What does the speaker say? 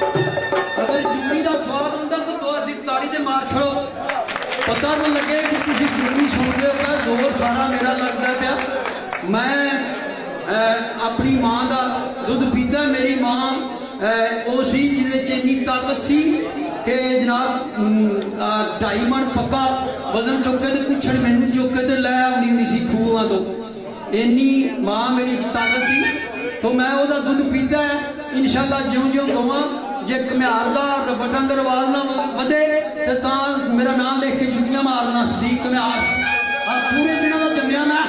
अगर जूनी का स्वाद होंगे तो तुहाडी ताड़ी ते मार छड़ो, पता तो लगे कि तुसीं जूनी सुनते हो। जोर सारा मेरा लगता पाया। मैं अपनी माँ का दुध पीता। मेरी माँ वो सी जिहदे च इन्नी ताकत सी कि जनाब 2.5 मन पक्का वजन चुक के कुछड़ मैनू चुक के लै आनी सी खूहां तो। इन्नी माँ मेरी ताकत सी। तो मैं वह दुध पीता है। इंशाअल्लाह ज्यों ज्यों गवां जे घम्यार का बटन का रवाज ना वधे तो मेरा नाम लिख के जुतियां मारना। सदीक घम्यार पूरे दिनों का जम्मिया मैं